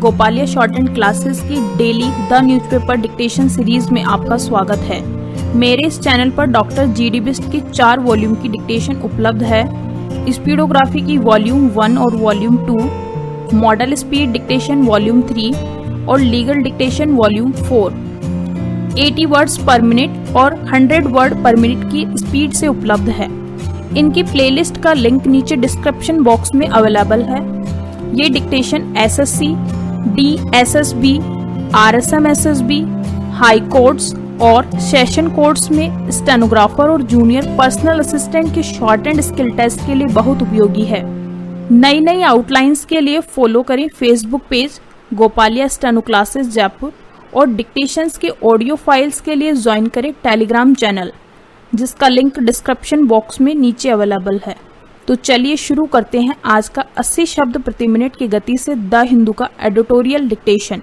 गोपालिया short and classes की daily the newspaper dictation series में आपका स्वागत है। मेरे इस चैनल पर डॉक्टर जीडी बिस्ट की 4 वॉल्यूम की डिक्टेशन उपलब्ध है। स्पीडोग्राफी की वॉल्यूम 1 और volume 2, model speed dictation volume 3 और लीगल डिक्टेशन वॉल्यूम 4 80 वर्ड्स पर मिनट और 100 वर्ड पर मिनट की स्पीड से उपलब्ध है। इनकी प्लेलिस्ट का लिंक नीचे डिस्क्रिप्शन बॉक्स में अवेलेबल है। ये dictation SSC, DSSB, RSM SSB, high courts और सेशन कोर्ट्स में स्टेनोग्राफर और जूनियर पर्सनल असिस्टेंट के शॉर्ट एंड स्किल टेस्ट के लिए बहुत उपयोगी है। नई आउटलाइंस के लिए फॉलो करें Facebook page Gopaliya steno classes Jaipur और डिक्टेशंस के ऑडियो फाइल्स के लिए ज्वाइन करें टेलीग्राम चैनल, जिसका लिंक डिस्क्रिप्शन बॉक्स में नीचे अवेलेबल है। तो चलिए शुरू करते हैं आज का 80 शब्द प्रति मिनट की गति से द हिंदू का editorial dictation.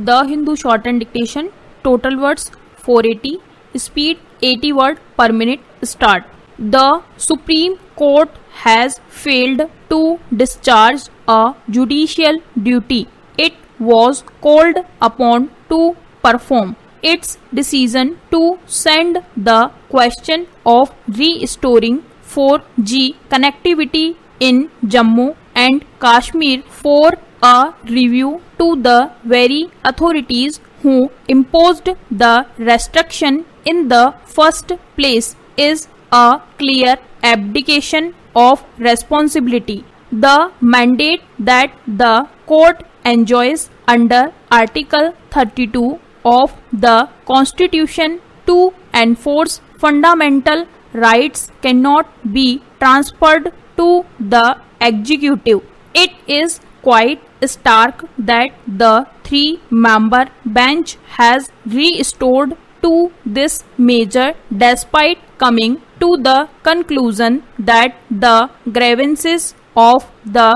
The Hindu short and dictation, total words 480, speed 80 word per minute. Start. The Supreme Court has failed to discharge a judicial duty it was called upon to perform. Its decision to send the question of restoring 4G connectivity in Jammu and Kashmir for a review to the very authorities who imposed the restriction in the first place is a clear abdication of responsibility. The mandate that the court enjoys under Article 32 of the Constitution to enforce fundamental rights cannot be transferred to the executive. It is quite stark that the 3-member bench has restored to this measure despite coming to the conclusion that the grievances of the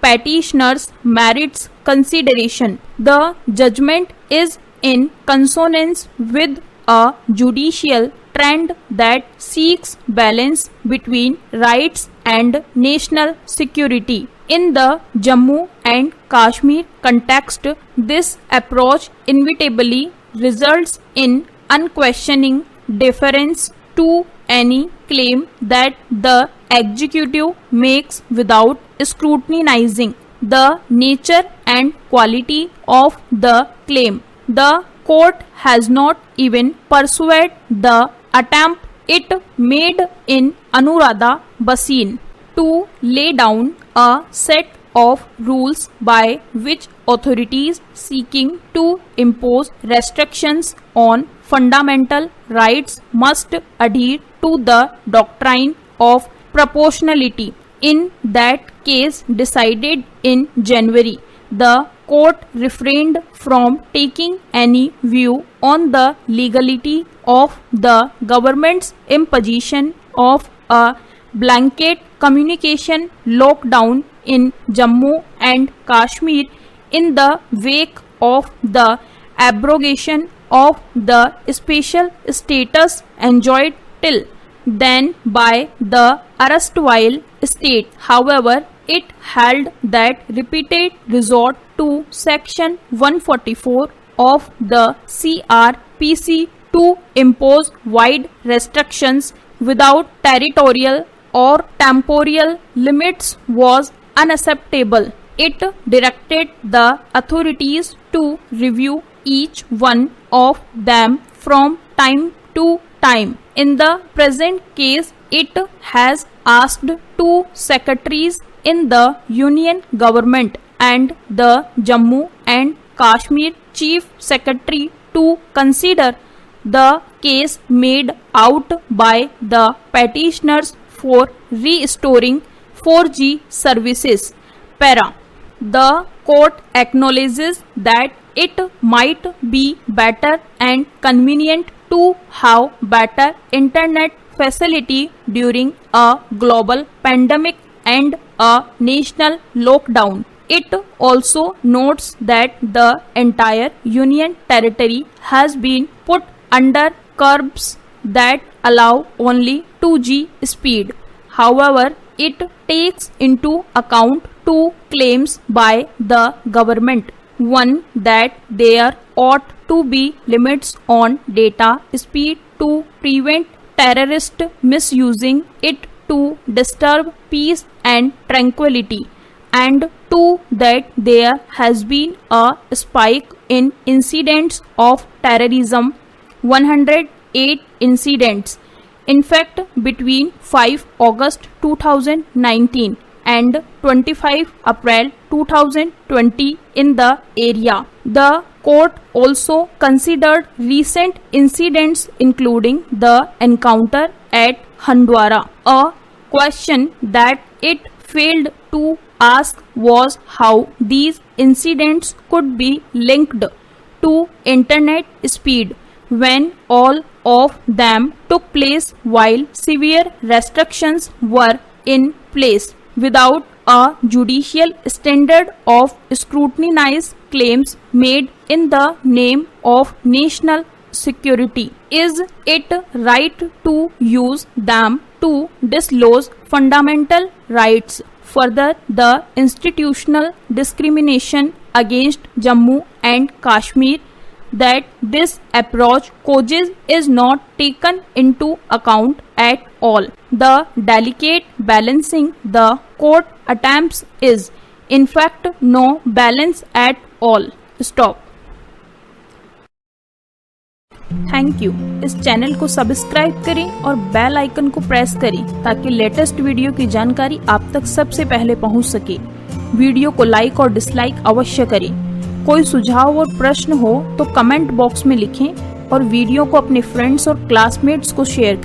petitioners merits consideration. The judgment is in consonance with a judicial trend that seeks balance between rights and national security. In the Jammu and Kashmir context, this approach inevitably results in unquestioning deference to any claim that the executive makes without scrutinizing the nature and quality of the claim. The court has not even pursued the attempt it made in Anuradha Bhasin to lay down a set of rules by which authorities seeking to impose restrictions on fundamental rights must adhere to the doctrine of proportionality. In that case decided in January, the court refrained from taking any view on the legality of the government's imposition of a blanket communication lockdown in Jammu and Kashmir in the wake of the abrogation of the special status enjoyed till then by the erstwhile state. However, it held that repeated resort to Section 144 of the CRPC to impose wide restrictions without territorial or temporal limits was unacceptable. It directed the authorities to review each one of them from time to time. In the present case, it has asked 2 secretaries in the Union government and the Jammu and Kashmir Chief Secretary to consider the case made out by the petitioners for restoring 4G services. Para. The court acknowledges that it might be better and convenient to have better internet facility during a global pandemic and a national lockdown. It also notes that the entire Union territory has been put under curbs that allow only 2G speed. However, it takes into account two claims by the government. One, that there ought to be limits on data speed to prevent terrorists misusing it to disturb peace and tranquility, and two, that there has been a spike in incidents of terrorism, 108 incidents. In fact, between 5 August 2019 and 25 April 2020 in the area. The court also considered recent incidents including the encounter at Handwara. A question that it failed to ask was how these incidents could be linked to internet speed when all of them took place while severe restrictions were in place. Without a judicial standard of scrutinize claims made in the name of national security, is it right to use them to dislodge fundamental rights? Further, the institutional discrimination against Jammu and Kashmir that this approach causes is not taken into account at all. The delicate balancing the court attempts is, in fact, no balance at all. Stop. Thank you. इस channel को subscribe करें और bell icon को press करें ताकि latest video की जानकारी आप तक सबसे पहले पहुंच सके। वीडियो को लाइक और डिसलाइक अवश्य करें। कोई सुझाव और प्रश्न हो तो कमेंट बॉक्स में लिखें और वीडियो को अपने फ्रेंड्स और क्लासमेट्स को शेयर करें।